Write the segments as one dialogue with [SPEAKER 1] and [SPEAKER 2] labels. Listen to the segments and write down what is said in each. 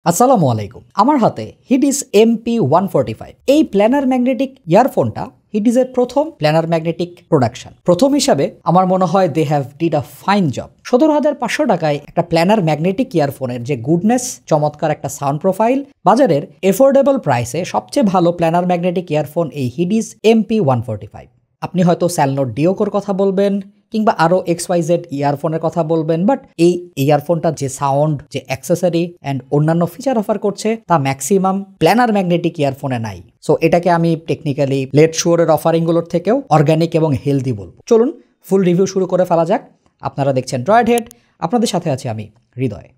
[SPEAKER 1] আসসালামু আলাইকুম। আমার হাতে হিডিস MP145 এই প্ল্যানার ম্যাগনেটিক ইয়ারফোনটা হিডিজের প্রথম প্ল্যানার ম্যাগনেটিক প্রোডাকশন। প্রথম হিসাবে আমার মনে হয় they have did a fine job. 17,500 টাকায় একটা প্ল্যানার ম্যাগনেটিক ইয়ারফোনের যে গুডনেস, চমৎকার একটা সাউন্ড প্রোফাইল, বাজারের এফোর্ডেবল প্রাইসে সবচেয়ে ভালো প্ল্যানার ম্যাগনেটিক ইয়ারফোন এই হিডিস MP145। আপনি হয়তো স্যালনোট ডিওকোর কথা বলবেন কিংবা আরও XYZ ইয়ারফোনের কথা বলবেন, বাট এই ইয়ারফোনটা যে সাউন্ড, যে অ্যাক্সেসরি অ্যান্ড অন্যান্য ফিচার অফার করছে তা ম্যাক্সিমাম প্ল্যানার ম্যাগনেটিক ইয়ারফোনে নাই। সো এটাকে আমি টেকনিক্যালি লেট শোরের অফারিংগুলোর থেকেও অর্গ্যানিক এবং হেলদি বলবো। চলুন ফুল রিভিউ শুরু করে ফেলা যাক। আপনারা দেখছেন ড্রয়েড হেড, আপনাদের সাথে আছি আমি হৃদয়।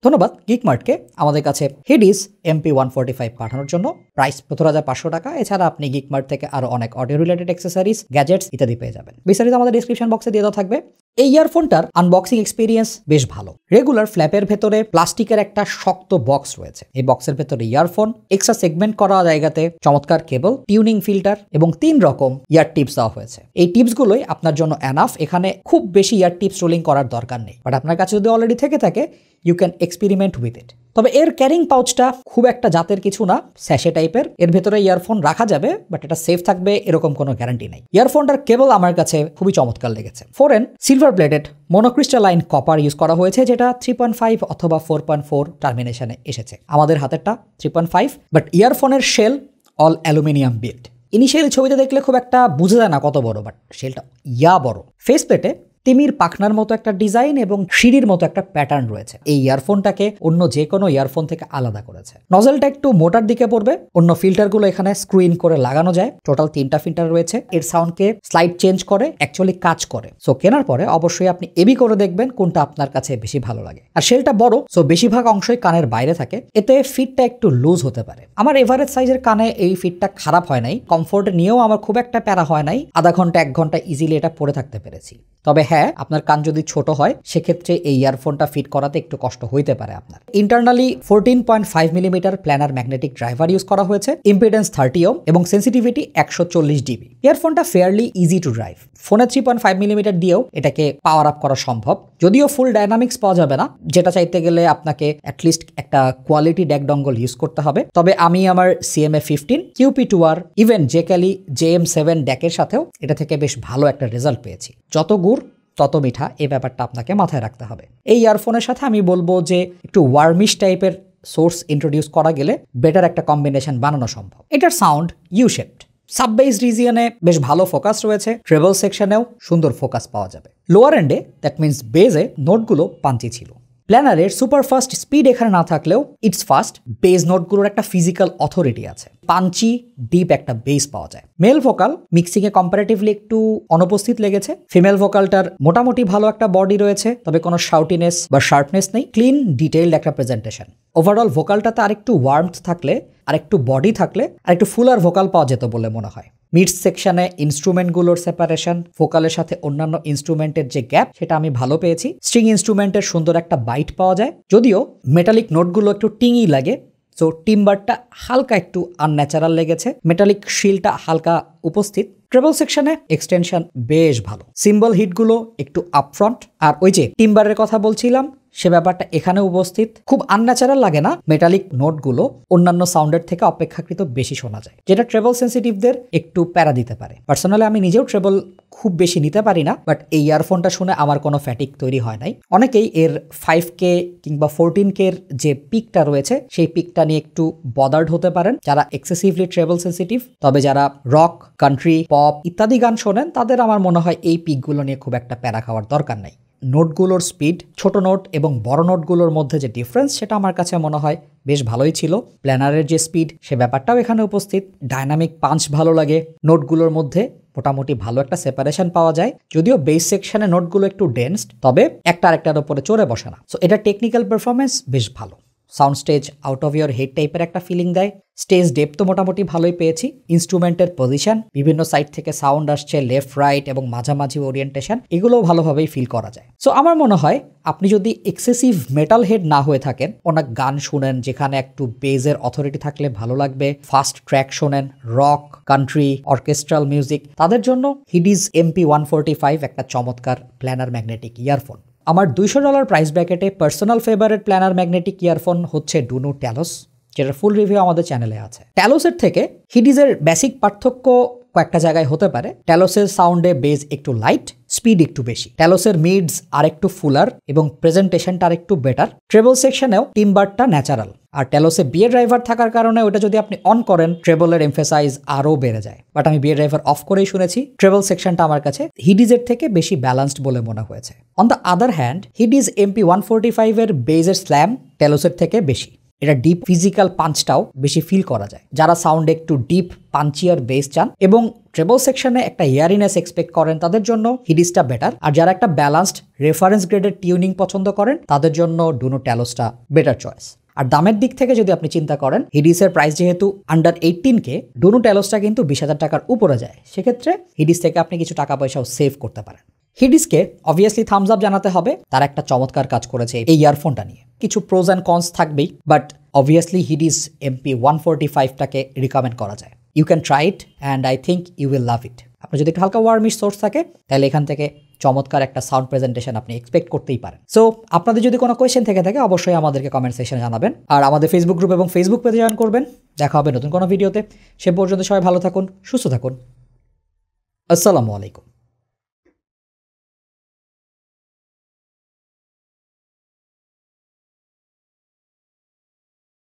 [SPEAKER 1] ধন্যবাদ গিক মার্টকে আমাদের কাছে হিডিস MP145 পাঠানোর জন্য। প্রাইস 17,500 টাকা। এছাড়া আপনি গিক মার্ট থেকে আরও অনেক অডিও রিলেটেড অ্যাক্সেসরিজ, গ্যাজেটস ইত্যাদি পেয়ে যাবেন। বিস্তারিত আমাদের ডিসক্রিপশন বক্সে দিয়ে দেওয়া থাকবে। এই ইয়ারফোনটার আনবক্সিং এক্সপিরিয়েন্স বেশ ভালো। রেগুলার ফ্ল্যাপের ভেতরে প্লাস্টিকের একটা শক্ত বক্স রয়েছে। এই বক্সের ভেতরে ইয়ারফোন, এক্সট্রা সেগমেন্ট করা জায়গাতে চমৎকার কেবল, টিউনিং ফিল্টার এবং 3 রকম ইয়ার টিপস দেওয়া হয়েছে। এই টিপসগুলোই আপনার জন্য এনাফ। এখানে খুব বেশি ইয়ার টিপস রোলিং করার দরকার নেই, বাট আপনার কাছে যদি অলরেডি থেকে থাকে you can experiment with it. তবে এর ক্যারিং পাউচটা খুব একটা জাতের কিছু না, স্যাশে টাইপের। এর ভেতরে ইয়ারফোন রাখা যাবে, বাট এটা সেফ থাকবে এরকম কোনো গ্যারান্টি নাই। ইয়ারফোনটার কেবল আমার কাছে খুবই চমৎকার লেগেছে। 4N silver plated monocrystalline copper use করা হয়েছে, যেটা 3.5 অথবা 4.4 টার্মিনেশনে এসেছে। আমাদের হাতেরটা 3.5, বাট ইয়ারফোনের shell all aluminium build. Initially ছবিতে দেখলে খুব একটা বুঝে যায় না কত বড়, বাট শেলটা বড়। ফেস প্লেটে তিমির পাখনার মতো একটা ডিজাইন এবং সিঁড়ির মতো একটা প্যাটার্ন রয়েছে। এই ইয়ারফোনটাকে অন্য যে কোনো ইয়ারফোন থেকে আলাদা করেছে। নজলটা একটু মোটার দিকে পড়বে, অন্য ফিল্টারগুলো এখানে স্ক্রুইন করে লাগানো যায়। টোটাল 3টা ফিল্টার রয়েছে। এর সাউন্ডকে স্লাইড চেঞ্জ করে, অ্যাকচুয়ালি কাজ করে। সো কেনার পরে অবশ্যই আপনি এবি করে দেখবেন কোনটা আপনার কাছে বেশি ভালো লাগে। আর শেলটা বড়, সো বেশিরভাগ অংশই কানের বাইরে থাকে, এতে ফিটটা একটু লুজ হতে পারে। আমার এভারেজ সাইজের কানে এই ফিটটা খারাপ হয় নাই। কমফোর্ট নিয়েও আমার খুব একটা প্যারা হয় নাই। আধা ঘন্টা 1 ঘন্টা ইজিলি এটা পরে থাকতে পেরেছি। তবে হ্যাঁ, আপনার কান যদি ছোট হয় সেক্ষেত্রে এই ইয়ারফোনটা ফিট করাতে একটু কষ্ট হইতে পারে আপনার। Internally 14.5 millimetre planar magnetic driver use করা হয়েছে, ইম্পিডেন্স 30 ওহম এবং সেন্সিটিভিটি 140 ডিবি। ইয়ারফোনটা ফেয়ারলি ইজি টু ড্রাইভ। ফোনে 3.5 মিলিমিটার দিয়েও এটাকে পাওয়ার আপ করা সম্ভব, যদিও ফুল ডাইনামিক্স পাওয়া যাবে না, যেটা চাইতে গেলে আপনাকে অ্যাটলিস্ট একটা কোয়ালিটি ড্যাক ডঙ্গল ইউজ করতে হবে। তবে আমি আমার CMA15, QP2R, ইভেন জেকালি JM7 ড্যাকের সাথেও এটা থেকে বেশ ভালো একটা রেজাল্ট পেয়েছি। যত গুড় তত মিঠা, এই ব্যাপারটা আপনাকে মাথায় রাখতে হবে। এই ইয়ারফোনের সাথে আমি বলবো যে একটু ওয়ার্মিশ টাইপের সোর্স ইন্ট্রোডিউস করা গেলে বেটার একটা কম্বিনেশন বানানো সম্ভব। এটার সাউন্ড ইউ শেপড। সাববেস রিজিয়নে বেশ ভালো ফোকাস রয়েছে, ট্রেবল সেকশনেও সুন্দর ফোকাস পাওয়া যাবে। লোয়ার এন্ডে দ্যাট মিনস বেজে নোটগুলো পাঞ্চি ছিল। প্ল্যানারের সুপার ফাস্ট স্পিড এখানে না থাকলেও ইটস ফাস্ট। বেজ নোটগুলোর একটা ফিজিক্যাল অথরিটি আছে, পাঞ্চি ডিপ একটা বেস পাওয়া যায়। মেল ভোকাল মিক্সিংয়ে কম্পারেটিভলি একটু অনুপস্থিত লেগেছে। ফিমেল ভোকালটার মোটামুটি ভালো একটা বডি রয়েছে, তবে কোনো শাউটিনেস বা শার্পনেস নেই। ক্লিন ডিটেইলড একটা প্রেজেন্টেশন। ওভারঅল ভোকালটাতে আরেকটু ওয়ার্মথ থাকলে, আরেকটু বডি থাকলে আরেকটু ফুলার ভোকাল পাওয়া যেত বলে মনে হয়। মিডস সেকশনে ইনস্ট্রুমেন্টগুলোর সেপারেশন, ভোকালের সাথে অন্যান্য ইনস্ট্রুমেন্টের যে গ্যাপ, সেটা আমি ভালো পেয়েছি। স্ট্রিং ইনস্ট্রুমেন্টের সুন্দর একটা বাইট পাওয়া যায়, যদিও মেটালিক নোটগুলো একটু টিঙি লাগে। সো টিম্বারটা হালকা একটু আনন্যাচারাল লেগেছে, মেটালিক শিলটা হালকা উপস্থিত। ট্রেবল সেকশনে এক্সটেনশন বেশ ভালো। সিম্বল হিটগুলো একটু আপফ্রন্ট, আর ওই যে টিম্বারের কথা বলছিলাম সে ব্যাপারটা এখানে উপস্থিত। খুব আনন্যাচারাল লাগে না, মেটালিক নোটগুলো অন্যান্য সাউন্ডের থেকে অপেক্ষাকৃত বেশি শোনা যায়, যেটা ট্রেবল সেন্সিটিভদের একটু প্যারা দিতে পারে। পার্সোনালি আমি নিজেও ট্রেবল খুব বেশি নিতে পারি না, বাট এই ইয়ারফোনটা শুনে আমার কোনো ফ্যাটিক তৈরি হয় নাই। অনেকেই এর 5K কিংবা 14K এর যে পিকটা রয়েছে সেই পিকটা নিয়ে একটু বদার্ড হতে পারেন, যারা এক্সেসিভলি ট্রেবল সেন্সিটিভ। তবে যারা রক, কান্ট্রি, পপ ইত্যাদি গান শোনেন তাদের আমার মনে হয় এই পিকগুলো নিয়ে খুব একটা প্যারা খাওয়ার দরকার নাই। নোটগুলোর স্পিড, ছোট নোট এবং বড় নোটগুলোর মধ্যে যে ডিফারেন্স, সেটা আমার কাছে মনে হয় বেশ ভালোই ছিল। প্ল্যানারের যে স্পিড, সে ব্যাপারটাও এখানে উপস্থিত। ডাইনামিক পাঞ্চ ভালো লাগে। নোটগুলোর মধ্যে মোটামুটি ভালো একটা সেপারেশন পাওয়া যায়, যদিও বেস সেকশনে নোটগুলো একটু ডেন্সড, তবে একটা আরেকটার উপরে চড়ে বসে না। সো এটা টেকনিক্যাল পারফরমেন্স বেশ ভালো। Sound stage out of your head টাইপের একটা ফিলিং দেয়। স্টেজ ডেপথ তো মোটামুটি ভালোই পেয়েছি। ইনস্ট্রুমেন্টের পজিশন, বিভিন্ন সাইড থেকে সাউন্ড আসছে, লেফট রাইট এবং মাঝামাঝি ওরিয়েন্টেশন, এগুলোও ভালোভাবেই ফিল করা যায়। সো আমার মনে হয় আপনি যদি এক্সেসিভ মেটাল হেড না হয়ে থাকেন, অনেক গান শুনেন যেখানে একটু বেজের অথরিটি থাকলে ভালো লাগবে, ফাস্ট ট্র্যাক শোনেন, রক, কান্ট্রি, অর্কেস্ট্রাল মিউজিক, তাদের জন্য হিডিস MP145 একটা চমৎকার প্ল্যানার ম্যাগনেটিক ইয়ারফোন। আমার $200 প্রাইস ব্র্যাকেটে personal favourite planar magnetic earphone হচ্ছে ডুনো ট্যালোস, যেটার ফুল রিভিউ আমাদের চ্যানেলে আছে। ট্যালোসের থেকে হিডিজের বেসিক পার্থক্য কয়েকটা জায়গায় হতে পারে। ট্যালোসের সাউন্ডে বেজ একটু লাইট, স্পিড একটু বেশি। ট্যালোসের মিডস আর একটু ফুলার এবং প্রেজেন্টেশনটা আর একটু বেটার। ট্রেবল সেকশনেও টিম্বারটা ন্যাচারাল। আর ট্যালোসে বিয়ে ড্রাইভার থাকার কারণে ওটা যদি আপনি অন করেন ট্রেবলের এমফেসাইজ আরও বেড়ে যায়। বাট আমি বিয়ে ড্রাইভার অফ করেই শুনেছি। ট্রেবল সেকশনটা আমার কাছে হিডিজের থেকে বেশি ব্যালেন্সড বলে মনে হয়েছে। On the other hand Hidizs MP145 এর বেজের স্ল্যাম ট্যালোসের থেকে বেশি। এটা ডিপ ফিজিক্যাল পাঞ্চটাও বেশি ফিল করা যায়। যারা সাউন্ড একটু ডিপ পাঞ্চিয়ার বেস চান এবং ট্রেবল সেকশনে একটা ইয়ারিনেস এক্সপেক্ট করেন তাদের জন্য হিডিজটা বেটার। আর যারা একটা ব্যালান্সড রেফারেন্স গ্রেডের টিউনিং পছন্দ করেন তাদের জন্য ডুনো ট্যালোসটা বেটার চয়েস। আর দামের দিক থেকে যদি আপনি চিন্তা করেন, হিডিসের প্রাইস যেহেতু আন্ডার 18K, ডুনো ট্যালোসটা কিন্তু 20,000 টাকার উপরে যায়। সেক্ষেত্রে হিডিস থেকে আপনি কিছু টাকা পয়সাও সেভ করতে পারেন। হিডিসকে অবভিয়াসলি থামস আপ জানাতে হবে, তারা একটা চমৎকার কাজ করেছে এই ইয়ারফোনটা নিয়ে। কিছু প্রোজ অ্যান্ড কনস থাকবেই, বাট অবভিয়াসলি হিডিস MP145টাকে রিকমেন্ড করা যায়। You can try it and I think you will love it. আপনার যদি একটু হালকা ওয়ার্মিশ সোর্স থাকে তাহলে এখান থেকে চমৎকার একটা সাউন্ড প্রেজেন্টেশন আপনি এক্সপেক্ট করতেই পারেন। সো আপনাদের যদি কোনো কোয়েশ্চেন থেকে থাকে অবশ্যই আমাদেরকে কমেন্ট সেকশনে জানাবেন। আর আমাদের ফেসবুক গ্রুপ এবং ফেসবুক পেজে জয়েন করবেন। দেখা হবে নতুন কোনো ভিডিওতে। সে পর্যন্ত সবাই ভালো থাকুন, সুস্থ থাকুন। আসসালামু আলাইকুম।